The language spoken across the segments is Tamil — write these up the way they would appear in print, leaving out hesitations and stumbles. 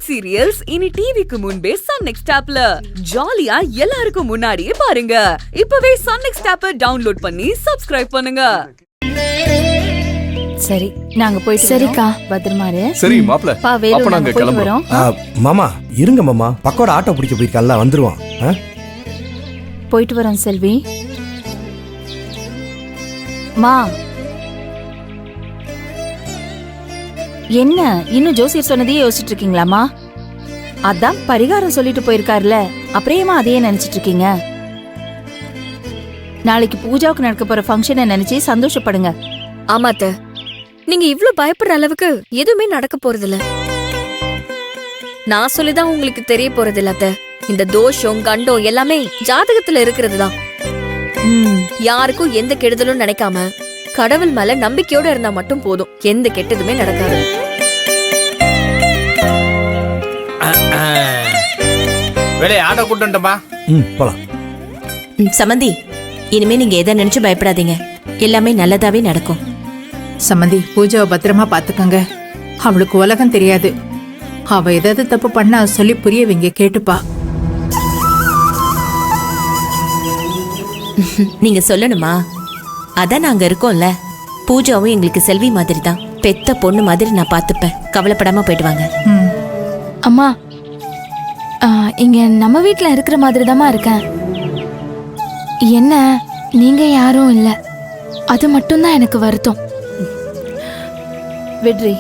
சவுத் சீரியல்ஸ் இனி டிவிக்கு முன்பே சன் நெக்ஸ்ட் ஆப்ல ஜாலியா எல்லாருக்கும் முன்னாடியே பாருங்க. இப்பவே சன் நெக்ஸ்ட் ஆப்பை டவுன்லோட் பண்ணி சப்ஸ்கிரைப் பண்ணுங்க. சரி நாங்க போயிட்டு சரிக்கா பத்திரமா இரு. சரி மாப்ள, அப்ப நாங்க கிளம்புறோம். மாமா இருங்க மாமா, பக்கோட ஆட்டோ பிடிக்க போயிருக்கல்ல, வந்துருவான். போயிட்டு வரோம் செல்வி. மா என்ன இன்னும் ஜோசியர் சொன்னதையே யோசிச்சுட்டு இருக்கீங்களாமா? அதான் பரிகாரம் சொல்லிட்டு போயிருக்காருல, அப்புறமா அதையே நினைச்சிட்டு இருக்கீங்க? நாளைக்கு பூஜாவுக்கு நடக்க போற ஃபங்க்ஷனை நினைச்சு சந்தோஷப்படுங்க. ஆமாத்த, நீங்க இவ்ளோ பயப்படுற அளவுக்கு எதுவுமே நடக்க போறது இல்ல. நான் சொல்லிதான் உங்களுக்கு தெரிய போறது இல்ல அத்த. இந்த தோஷம் கண்டம் எல்லாமே ஜாதகத்துல இருக்கிறது தான். யாருக்கும் எந்த கெடுதலும் நினைக்காம கடவுள் மேல நம்பிக்கையோட இருந்தா மட்டும் போதும், எந்த கெட்டதுமே நடக்காது. ஆட்டோ கூட்டமா போலாம். சமந்தி, இனிமே நீங்க எதை நினைச்சு பயப்படாதீங்க, எல்லாமே நல்லதாவே நடக்கும். சமந்தி, பூஜாவை பத்திரமா பாத்துக்கங்க. அவளுக்கு உலகம் தெரியாது. அவ ஏதாவது தப்பு பண்ணா சொல்லி புரிய வைங்க, கேட்டுப்பா. நீங்க சொல்லணுமா? அதான் நாங்க இருக்கோம்ல. பூஜாவும் எங்களுக்கு செல்வி மாதிரி தான், பெத்த பொண்ணு மாதிரி நான் பாத்துப்பேன். கவலைப்படாம போயிட்டு வாங்க. அம்மா, இங்க நம்ம வீட்ல இருக்கிற மாதிரி தாமா இருக்கேன். என்ன நீங்க யாரும் இல்ல, அது மட்டும்தான் எனக்கு வருத்தம். வெற்றி,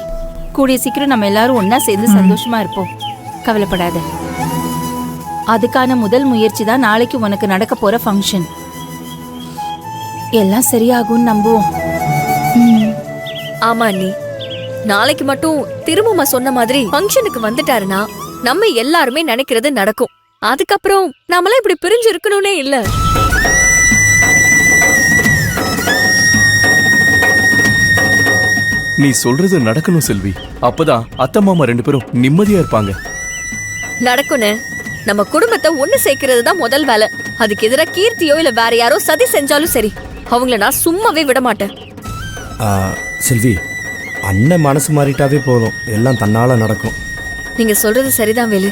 கூடிய சீக்கிரம் நம்ம எல்லாரும் ஒன்னா சேர்ந்து சந்தோஷமா இருப்போம். கவலைப்படாத. அதுக்கான முதல் முயற்சி தான் நாளைக்கு உனக்கு நடக்க போற ஃபங்க்ஷன். எல்லாம் சரியாகும் நம்புவோம். ஆமா அண்ணி, நாளைக்கு மட்டும் திரும்பமா சொன்ன மாதிரி ஃபங்க்ஷனுக்கு வந்துட்டாருன்னா நம்ம எல்லாருமே நினைக்கிறது நடக்கும். அதுக்கப்புறம் நாமெல்லாம் இப்படி பிரிஞ்சு இருக்கணும்னே இல்ல. நீ சொல்றது நடக்கணும் செல்வி, அப்பதான் அத்தை மாமா 2 பேரும் நிம்மதியா இருப்பாங்க. நடக்கும்னு நம்ம குடும்பத்தை ஒண்ணு சேர்க்கிறது தான் முதல் வேலை. அதுக்கு எதிராக கீர்த்தியோ இல்ல வேற யாரோ சதி செஞ்சாலும் சரி, அவங்கள நான் சும்மாவே விட மாட்டேன். செல்வி, அண்ணன் மனசு மாறிட்டாவே போதும், எல்லாம் தன்னால நடக்கும். நீங்க சொல்றது சரிதான் வேலு.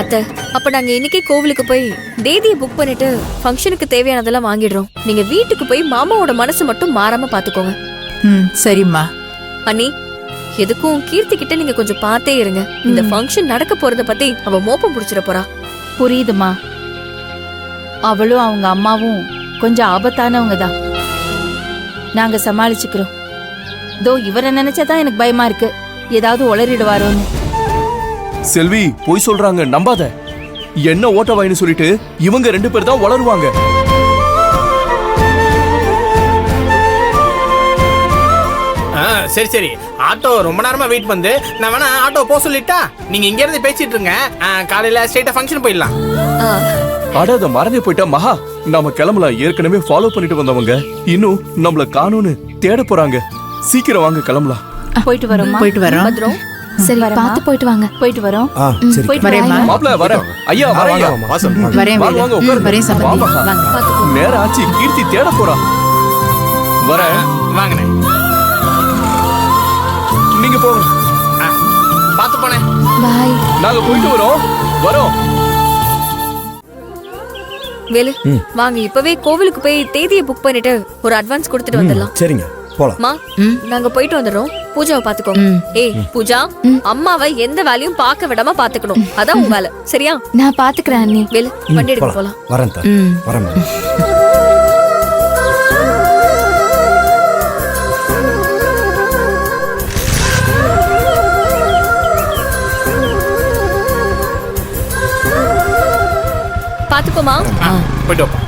அத்தை, அப்ப நாங்க இன்னைக்கே கோவிலுக்கு போய் தேதியை புக் பண்ணிட்டு ஃபங்க்ஷனுக்கு தேவையானதெல்லாம் வாங்கிடுறோம். நீங்க வீட்டுக்கு போய் மாமாவோட மனசு மட்டும் மாறாம பாத்துக்கோங்க. சரிம்மா. அண்ணி, எதுக்கும் கீர்த்தி கிட்ட நீங்க கொஞ்சம் பார்த்தே இருங்க. இந்த ஃபங்க்ஷன் நடக்க போறத பத்தி அவ மோப்பம் புடிச்சிட போறா. புரியுதுமா, அவளும் அவங்க அம்மாவும் கொஞ்சம் ஆபத்தானவங்க தான். நாங்க சமாளிச்சுக்கிறோம். தோ இவரை நினைச்சாதான் எனக்கு பயமா இருக்கு, ஏதாவது உளறிடுவாரோன்னு. செல்வி போய் சொல்றாங்க, நம்பாத. என்ன ஓட்ட வாயின்னு சொல்லிட்டு இவங்க 2 பேர் தான் வளருவாங்க. சரி சரி, ஆட்டோ ரொம்ப நேரமா வெயிட் பண்ணு. நான் வேணா ஆட்டோ போக சொல்லிட்டா, நீங்க இங்க இருந்து பேசிட்டு இருங்க. காலையில ஸ்ட்ரைட்டா ஃபங்க்ஷன் போயிடலாம். அட மறந்தே போயிட்டா மகா, நாம கிளம்பலாம். ஏற்கனவே ஃபாலோ பண்ணிட்டு வந்தவங்க இன்னும் நம்மள காணோன்னு தேட போறாங்க. சீக்கிரம் வாங்க, கிளம்பலாம். போயிட்டு வரோம். போயிட்டு வரோம். பத்திரம். சரி, பார்த்து போயிட்டு வாங்க. போயிட்டு வரோம். சரி, போயிட்டு வரேம்மா. மாப்ள வரேன். ஐயா வரேன். வரேன் வாங்க வாங்க, உட்காருங்க. வரேன் சமந்தி. வாங்க. நேரம் ஆச்சு, கீர்த்தி தேட போறா. வரேன். வாங்கண்ணே, நீங்க போங்க. பார்த்து போனேன். பாய். நாங்க போயிட்டு வரோம். வேலு, வாங்க இப்பவே கோவிலுக்கு போய் தேதியை புக் பண்ணிட்டு ஒரு அட்வான்ஸ் கொடுத்துட்டு வந்துடலாம். சரிங்க, போலாம். மா, நாங்க போயிட்டு வந்துடுறோம். பூஜாவை பாத்துக்கோங்க. ஏய் பூஜா, அம்மாவை எந்த வேலையும் பார்க்க விடாம பாத்துக்கணும். அதான் உங்க வேலை, சரியா? நான் பாத்துக்கிறேன் அண்ணி. வேலு, வண்டி எடுக்க போலாம். வரேன். பாத்துக்கோமா. போயிட்டு வா.